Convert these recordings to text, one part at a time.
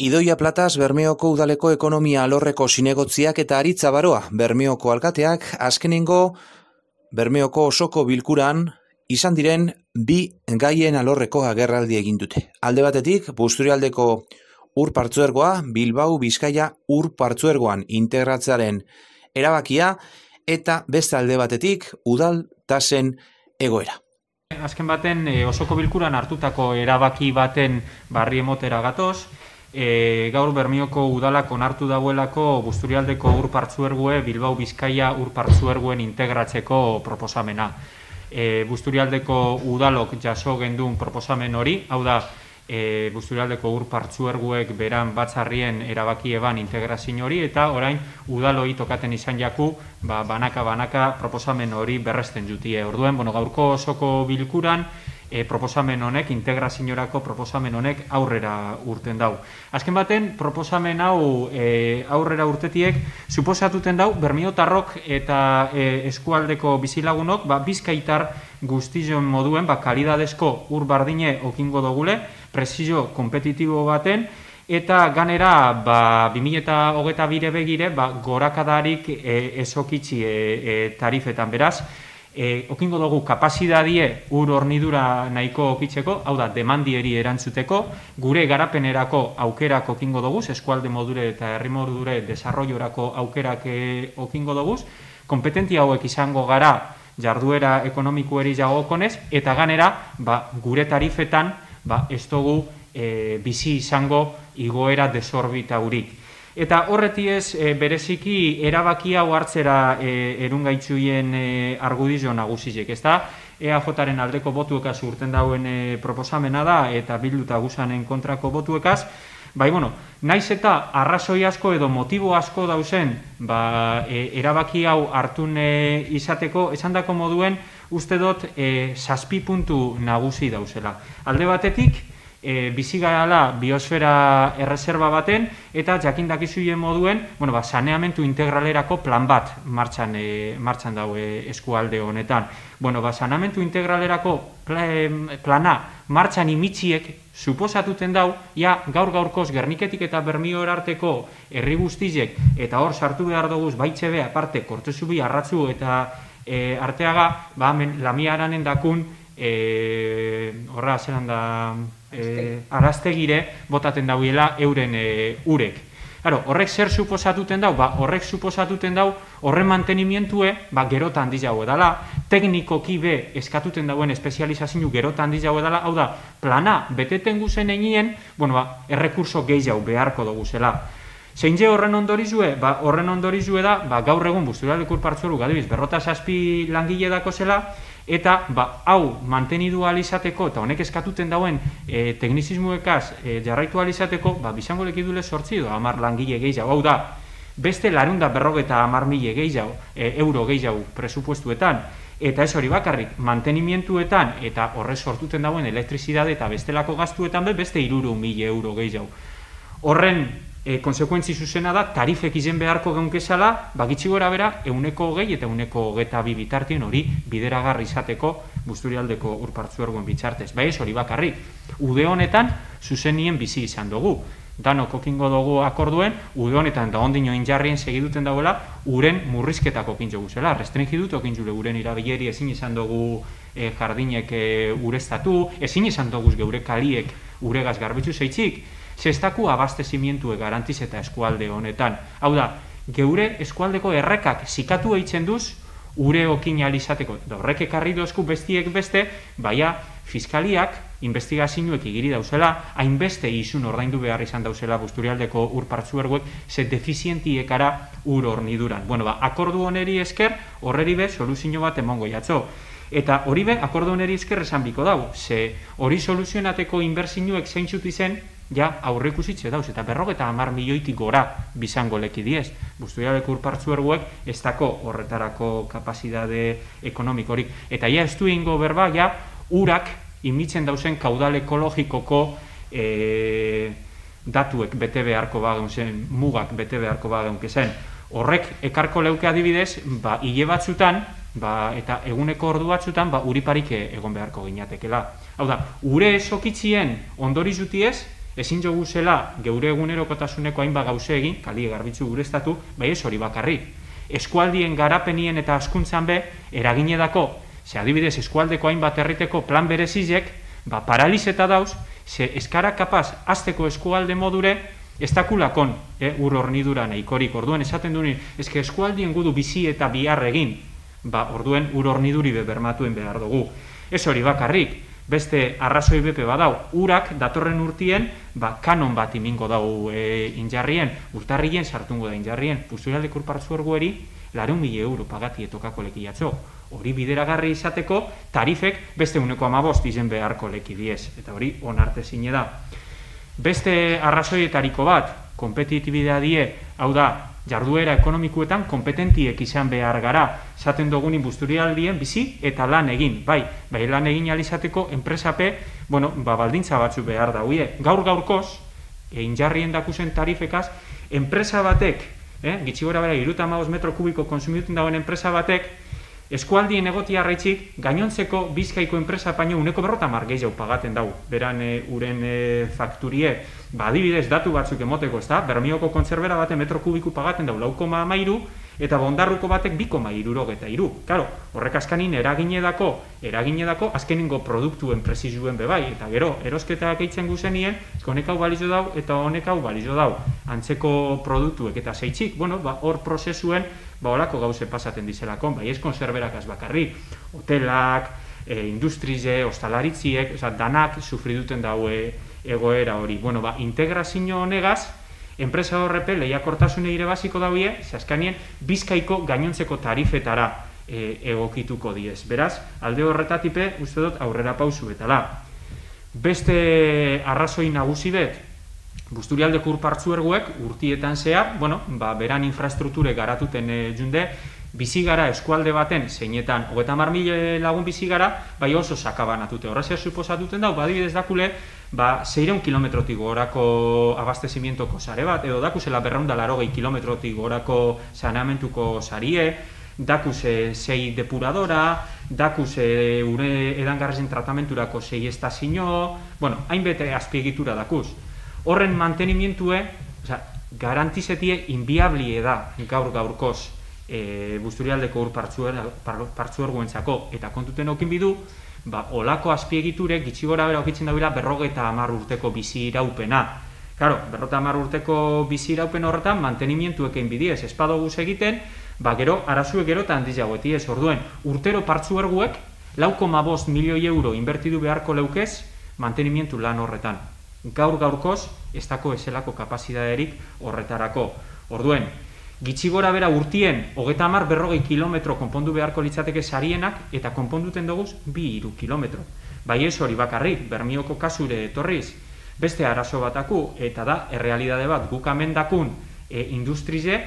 Idoia Plataz Bermeoko udaleko ekonomia alorreko zinegotziak eta Aritza Baroa Bermeoko alkateak azkenengo Bermeoko osoko bilkuran izan diren bi gaien alorreko agerraldi egin dute. Alde batetik, Busturialdeko ur partzuergoa Bilbao Bizkaia ur partzuergoan integratzearen erabakia eta beste alde batetik udal tasen egoera. Azken baten osoko bilkuran hartutako erabaki baten barri emotera gatoz, gaur Bermeoko udalak onartu dauelako Busturialdeko ur partzuergue Bilbao Bizkaia ur partzuerguen integratzeko proposamena. Busturialdeko udalok jaso gendun proposamen hori, hau da, Busturialdeko ur partzuerguek beran batzarrien erabaki eban integrazio hori, eta orain udaloi tokaten izan jaku banaka proposamen hori berresten jutie. Orduen, gaurko osoko bilkuran proposamen honek, integraziorako proposamen honek aurrera urten dau. Azken baten, proposamen hau aurrera urtetiek suposatuten dau Bermeotarrok eta eskualdeko bizilagunok Bizkaitar guztion moduen kalidadezko ur bardine okingo dogule, presio kompetitibo baten, eta ganera 2022 begire gorakadarik ezokitzi tarifetan beraz, okingo dugu kapazidadie ur hornidura nahiko okitzeko, hau da, demandieri erantzuteko, gure garapenerako aukerak okingo dugu, eskualde modure eta herri modure desarrollorako aukerak okingo dugu, kompetentia hauek izango gara jarduera ekonomikoeri jagokonez, eta ganera, gure tarifetan, ez dugu bizi izango igoera desorbita hurik. Eta horretiez bereziki erabaki hau hartzera erungaitzuien argudizio nagusiek, ez da? EAJaren aldeko botuekaz urten dauen proposamena da, eta Bildu guzanen kontrako botuekaz, naiz eta arrazoi asko edo motibo asko dauzen erabaki hau hartun izateko, esandako moduen uste dut 7 puntu nagusi dauzela. Alde batetik, bizi garala biosfera erreserba baten eta jakindakizuien moduen saneamentu integralerako plan bat martxan daue eskualde honetan. Saneamentu integralerako plana martxan imitziek suposatuten dau, gaur-gaurkoz Gerniketik eta Bermeora arteko herri guztiek eta hor sartu behar doguz baitxebe aparte Kortezubi, Arratzu eta Arteaga, Lamiaranen dakun horra zelan da araztegire botaten dauela euren urek. Horrek zer suposatuten dau? Horrek suposatuten dau horren mantenimientue gerota handi jau edala, teknikoki be eskatuten dauen espezializazio gerota handi jau edala, hau da, plana beteten guzen egin, errekurso gehiago beharko dugu zela. Zein je horren ondorizue? Horren ondorizue da, gaur egun Busturialdeko ur partzuergu adibiz 47 langile dako zela, eta hau mantenidu alizateko eta honek eskatuten dauen teknizismuekaz jarraitu alizateko, bizango lekidule 8 edo 10 langile gehiago. Hau da, beste 450.000 euro gehiago presupuestuetan, eta ez hori bakarrik, mantenimientuetan eta horrez sortuten dauen elektrizidade eta bestelako gastuetan beste 300.000 euro gehiago. Horren konsekuentzi zuzena da, tarifek izen beharko geunkezala, gitxi gora bera, 120 eta 122 bitartien hori bideragarri izateko Busturialdeko ur partzuerguen bitxartez. Ez hori bakarrik, ude honetan zuzenien bizi izan dugu. Danok okingo dugu akorduen, ude honetan da ondino injarrien segiduten dauela, uren murrizketak okintzegu zela. Restringidut okintzule uren irabileri ezin izan dugu jardinek ureztatu, ezin izan dugu geure kaliek uregaz garbitzu zeitzik, zestaku abastezimientue garantiz eta eskualde honetan. Hau da, geure eskualdeko errekak zikatu eitzen duz, ure okin alizateko. Horrek ekarri dozku bestiek beste, fiskaliak, investigazioek igiri dauzela, hainbeste izun ordaindu behar izan dauzela Busturialdeko ur partzuerguek, ze defizientiekara ur horniduran. Akordu honeri esker, horreri be, soluzio bat emongo jatzo. Eta hori be, akordu honeri esker esan biko dau, ze hori soluzionateko inbertsioek zeintzut izen, aurre ikusitze dauz, eta 50 milioitik gora bizango leki diez. Busturialdeko ur partzuerguek ez dako horretarako kapazidade ekonomikorik. Eta ez du ingo berba, urak imitzen dauzen kaudal ekologikoko datuek bete beharko bageun zen, mugak bete beharko bageun zen. Horrek ekarko leuke adibidez, hile batzutan, eta eguneko ordu batzutan, uriparik egon beharko ginatekela. Hau da, ure esokitzien ondori zutiez, ezin jogu zela geure egunerokotasuneko hainbat gauze egin, kalie garbitzu gureztatu, bai ez hori bakarrik. Eskualdien garapenien eta askuntzan be, eraginedako, adibidez, eskualdeko hainbat herriteko plan berezizek, paralizeta dauz, eskara kapaz, azteko eskualde modure, ez dakulakon ur hornidura nahikorik. Orduen esaten duen, eske eskualdien gudu bizi eta bihar egin, orduen ur horniduri bermatuen behar dugu. Ez hori bakarrik, beste arrazoi bepe badau, urak datorren urtien, kanon bat imingo dau injarrien, urtarrien sartungo da injarrien, Busturialdeko Ur Partzuergoeri, 400.000 euro pagati etokako lekiatzo. Hori bideragarri izateko, tarifek beste 1,5 izen beharko leki diez, eta hori onartezine da. Beste arrazoietariko bat, kompetitibidea die, hau da, jarduera ekonomikuetan kompetentiek izan behar gara, zaten dugunin Busturialdien bizi eta lan egin, bai lan egin alizateko enpresape, baldintza batzu behar daude. Gaur-gaurkoz, injarrien dakusen tarifekaz, enpresa batek, gitxi gora bera, 35 metro kubiko konsumituten dagoen enpresa batek, eskualdien egotia arraitzik, gainontzeko Bizkaiko enpresa paino 150 gehiago pagaten dau, beran uren fakturie, adibidez datu batzuk emoteko, ez da, Bermioko kontzerbera baten metro kubiku pagaten dau 4,3, eta Bondarruko batek 2,63. Karo, horrek askanin eraginedako azkeningo produktuen prezizuen bebai, eta gero, erosketak eitzen guzenien, honek hau balizo dau, eta honek hau balizo dau. Antzeko produktuek eta zeitzik, hor prozesuen, olako gauze pasaten dizelakon, bai ez konserberakaz bakarrik, hotelak, industrize, ostalaritziek, danak sufriduten daue egoera hori. Integrazio honegaz, enpresa horrepe lehiakortasune irebaziko daude, zaskanien Bizkaiko gainontzeko tarifetara egokituko diez. Beraz, alde horretatipe, uste dut aurrera pausu betala. Beste arrazoi nagusi bet, Busturialdeko Ur Partzuergoek urtietan zehar, beran infrastrukture garatuten junde, bizi gara eskualde baten, zeinetan, 30.000 lagun bizi gara, bai oso sakabanatute. Horrezea suposatuten dau, adibidez dakule, 600 kilometrotik gorako abastezimientoko sare bat, edo dakuzela 280 kilometrotik gorako saneamentuko sarie, dakuse 6 depuradora, dakuse ure edangarrezen tratamenturako 6 estazio, hainbete azpiegitura dakuz. Horren mantenimientue, garantizetie inviablie da gaur-gaurkoz Busturialdeko Ur Partzuergoentzako, eta kontuten okin bidu, olako azpiegiturek gitxi gora bera okitzen daubela 50 urteko bizi iraupena. Karo, 50 urteko bizi iraupen horretan mantenimientuek egin bidiez, espadoguz egiten, gero, arazuek gero eta handiz jauetiez, orduen, urtero Partzuergoek 4,5 milioi euro inbertidu beharko leukez mantenimientu lan horretan. Gaur-gaurkoz, ez dako ezelako kapazidaderik horretarako. Orduen, gitxi gora bera urtien, 30-40 kilometro konpondu beharko litzateke sarienak, eta konponduten doguz 2-3 kilometro. Bai ez hori bakarrik, Bermioko kasure etorriz, beste arazo bataku, eta da, errealidade bat, guk amendakun industrize,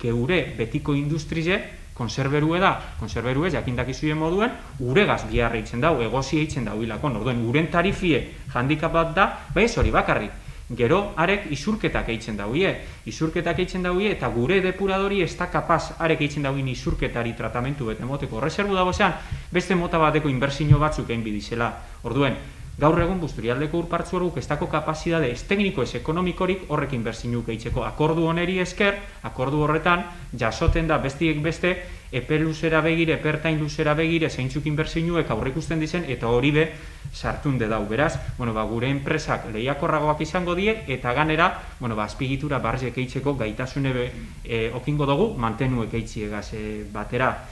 geure betiko industrize, konserberue da, konserberue jakindakizuen moduen, uregaz biharra eitzen dau, egozia eitzen dau hilakon, orduen, uren tarifie handikap bat da, bai ez hori bakarrik. Gero, arek isurketak eitzen dauie, eta gure depuradori ez da kapaz arek eitzen dauin isurketari tratamentu bete moteko. Reserbu dago zean, beste mota bateko inbertsio batzuk egin bidizela. Orduen, gaur egun Busturialdeko Ur Partzuergok ez dako kapazidade ez tekniko ez ekonomikorik horrek inbertsioak eitzeko. Akordu honeri esker, akordu horretan, jasoten da bestiek beste, epe luzera begire, epertain luzera begire, zeintzuk inbertsioek aurrikusten dizen, eta hori be sartunde dau. Beraz, gure enpresak lehiakorragoak izango die, eta ganera, azpigitura barriek eitzeko gaitasune okingo dugu, mantenuek eitziegaz batera.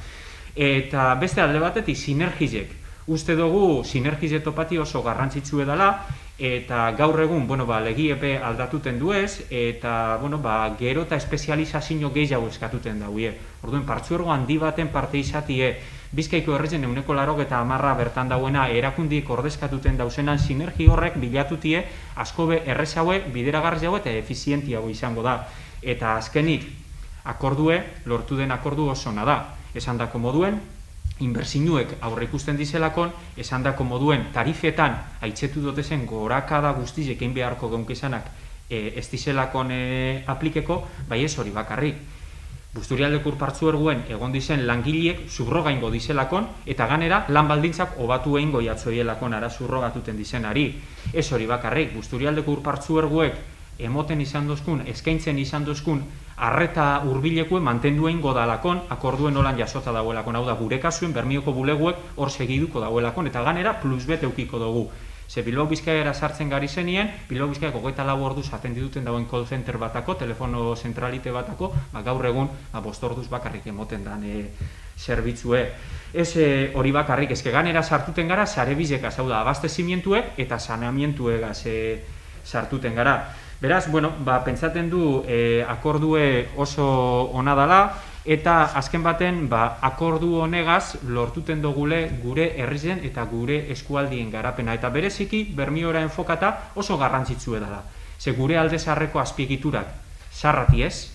Eta beste alde batetik, sinergizek. Uste dugu sinergize topati oso garrantzitsu edala, eta gaur egun, legi epe aldatuten duez, eta gero eta espezializazio gehiago eskatuten daude. Orduen, Partzuergo handi baten parte izatie, Bizkaiko herrizen 180 bertan dauena erakundik ordezkatuten dauzenan sinergi horrek bilatutie asko be errezaue, bideragarri eta efizientiago izango da. Eta azkenik, akordue, lortu den akordu osona da. Esandako moduen, inbertsinuek aurre ikusten dizelakon, esandako moduen tarifetan aitzetu dotezen gorakada guztizek egin beharko geunke izanak ez dizelakon aplikeko, bai ez hori bakarrik. Busturialdeko Ur Partzuerguen egon dizen langileek subrogaingo dizelakon, eta ganera lan baldintzak hobatu egingo jatzoielakon ara subrogatuten dizenari. Ez hori bakarrik, Busturialdeko Ur Partzuerguek emoten izan dozkun, eskaintzen izan dozkun, arreta hurbilekue mantendu egingo dalakon, akorduen nolan jasota dauelakon. Hau da, gure kasuen Bermioko buleguek hor segiduko dauelakon, eta ganera plus bet eukiko dugu. Ze Bilbao Bizkaiara sartzen gari zenien, Bilbao Bizkaiako 24 orduz atendi duten dagoen call center batako, telefono zentralite batako, gaur egun 5 orduz bakarrik emoten dan zerbitzue. Ez hori bakarrik, ezke ganera sartuten gara, sarebizekaz, hau da, abastezimientuek eta saneamientuegaz sartuten gara. Beraz, bueno, pentsaten du akordue oso ona dala, eta azken baten akordu honegaz lortuten dugule gure herrizen eta gure eskualdien garapena. Eta bereziki Bermiora enfokata oso garrantzitsue dela. Ze gure alde zaharreko azpiegiturak zarrati ez,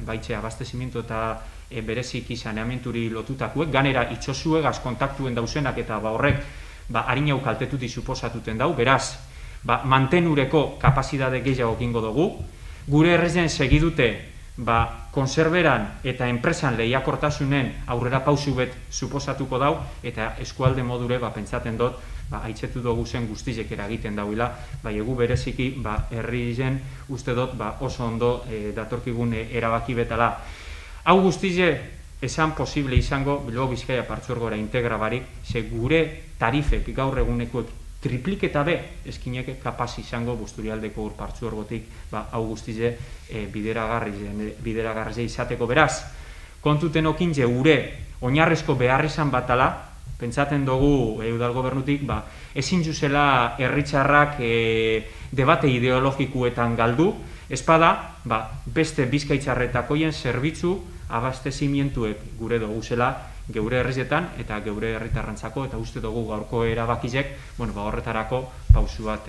baitxe abastezimiento eta bereziki saneamenturi lotutakuek, ganera itxosuegaz kontaktuen dauzenak eta horrek harinau kaltetuti suposatuten dau, beraz, mantenureko kapazidade gehiago gingo dugu, gure herrizen segidute konserberan eta enpresan lehiakortasunen aurrera pausu bet suposatuko dau, eta eskualde modure pentsaten dut, haitzetu dugu zen guztizek eragiten dauila, egu bereziki herri zen uste dut oso ondo datorkigun erabaki betala. Hau guztize esan posible izango Bilbao Bizkaia Partzuergora integra barik, ze gure tarifek gaur egunekuek tripliketa be eskineke kapaz izango Busturialdeko Ur Partzuergotik hau guztize bideragarri izateko. Beraz, kontuten okintze gure oinarrezko beharrizan batala, pentsaten dugu Udal Gobernutik ezin zuzela herritarrak debate ideologikuetan galdu, espada beste bizkaitzarretakoien zerbitzu abastezimientuek gure dugu zela geure herrizetan eta geure herritarrantzako, eta uste dugu gaurko erabakizek horretarako pausu bat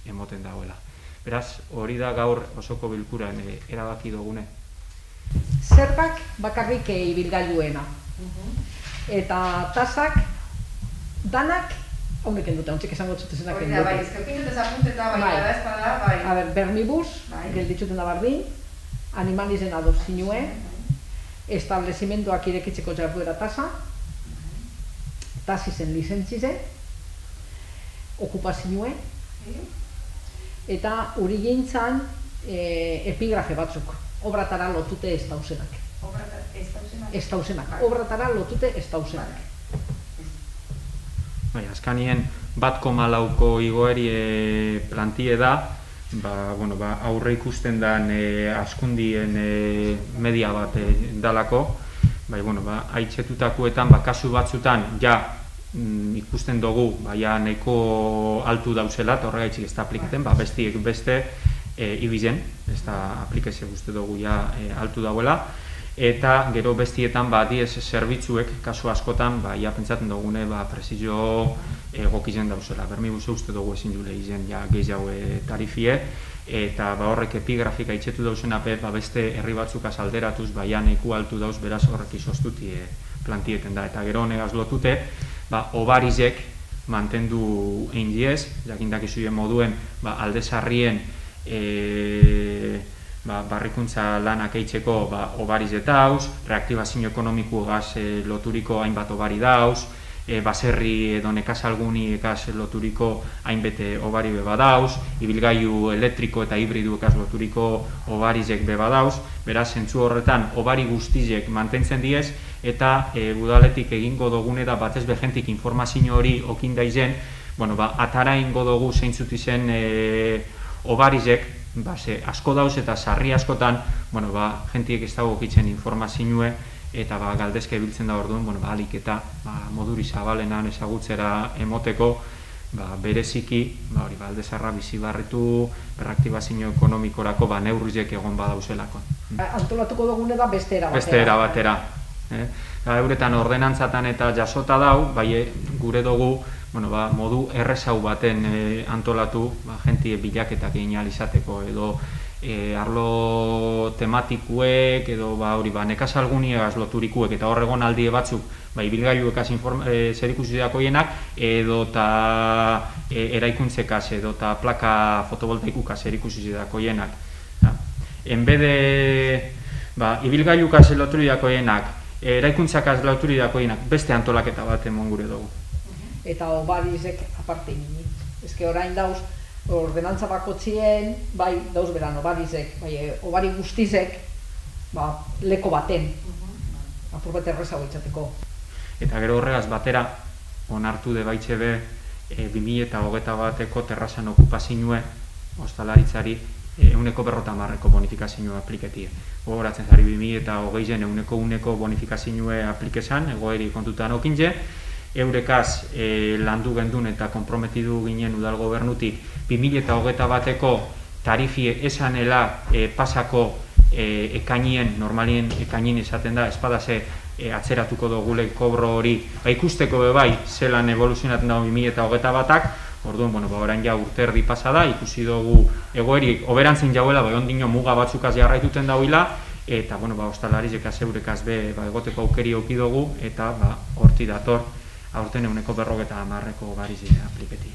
emoten dagoela. Beraz, hori da gaur osoko bilkuran erabaki dugune. Zergak bakarrik ibilgailuena. Eta tasak danak honek endute, hontzik esango txutezenak endute. Hori da, ezkerkin dut ezapunteta, da espada, A ber, Bermibus, gelditzuten da bardin, animalizen ados zinue, establezimenduak irekitzeko jarduera tasa, tasizen lizentzize, okupazioe, eta uri gintzan epigrafe batzuk, obratara lotute ez dauzenak. Ez dauzenak, obratara lotute ez dauzenak. Azkanien 1,4ko igoeri plantie da, aurre ikusten den askundien media bat dalako, haitzetutakoetan, kasu batzutan, ikusten dugu, nahiko altu dauzela, eta horregaitzik ez da aplikaten, bestiek beste ibizen, ez da aplikazio guzti dugu altu dauela, eta gero bestietan diez zerbitzuek, kasu askotan, pentsaten dugune prezio egokizen dauzela. Bermibus uste dugu ezin jule izen gehiago tarifie, eta horrek epigrafika itxetu dauzen beste herri batzukaz alderatuz, nahiko altu dauz, beraz horrek izoztuti plantieten da. Eta gero honegaz lotute, obarizek mantendu egin diez, jakindak izuien moduen alde zarrien barrikuntza lanak eitzeko obarize dauz, reaktibazio ekonomiko gaz loturiko hainbat obari dauz, baserri edo nekazalguni ekaz loturiko hainbete obari beba dauz, ibilgailu elektriko eta hibridu ekaz loturiko obarizek beba dauz, beraz, zentzu horretan obari guztizek mantentzen diez, eta udaletik egingo dugune da batez behentik informazio hori okinda izen, atara ingo dugu zeintzut izen obarizek, asko dauz eta sarri askotan, jentiek ez dago gitzen informazioe, eta galdezka ibiltzen da orduan, alik eta moduri zabalenan ezagutzera emoteko, bereziki, alde zarra bizibarritu, berraktibazio ekonomikorako neurrizek egon badauzelako. Antolatuko dugune da beste era batera. Beste era batera. Euretan ordenantzatan eta jasota dau, gure dugu modu errezau baten antolatu, jentie bilaketak egin izateko, edo arlo tematikuek, edo nekazalguniegaz loturikuek, eta horregon aldie batzuk, ibilgailuekaz zerikusideako hienak, edo eraikuntzekaz, edo plaka fotovoltaikukaz zerikusideako hienak. Enbede Ibilgailukaz loturitakoenak, eraikuntzakaz loturitakoenak beste antolaketa bat emon gure dugu. Eta obarizek aparte gini. Ezke orain dauz, ordenantza bakotzien, bai dauz beran obarizek, bai obari guztizek, leko baten, apur bat errezago itxateko. Eta gero horregaz batera, onartu de baitxe be, 2021eko terrazan okupazioe, ostalaritzari, 150% bonifikazioa apliketie. Gogoratzen zari 2020 100% bonifikazioa aplikesan, egoeri kontutan okintze, eurekaz landu gendun eta konprometidu ginen udal gobernutik 2021eko tarifie esanela pasako ekainien, normalien ekainien esaten da, espadase atzeratuko dugule kobro hori, ikusteko bai zelan evoluzionatzen dago 2021ak, orduan, orain ja urte erdi pasada, ikusi dugu egoeri oberantzen jauela, ondino muga batzukaz jarraituten dauila, eta, ostalarizekaz eurekaz be egoteko aukeri auki dugu, eta horti dator, aurten 150% barizia apliketi.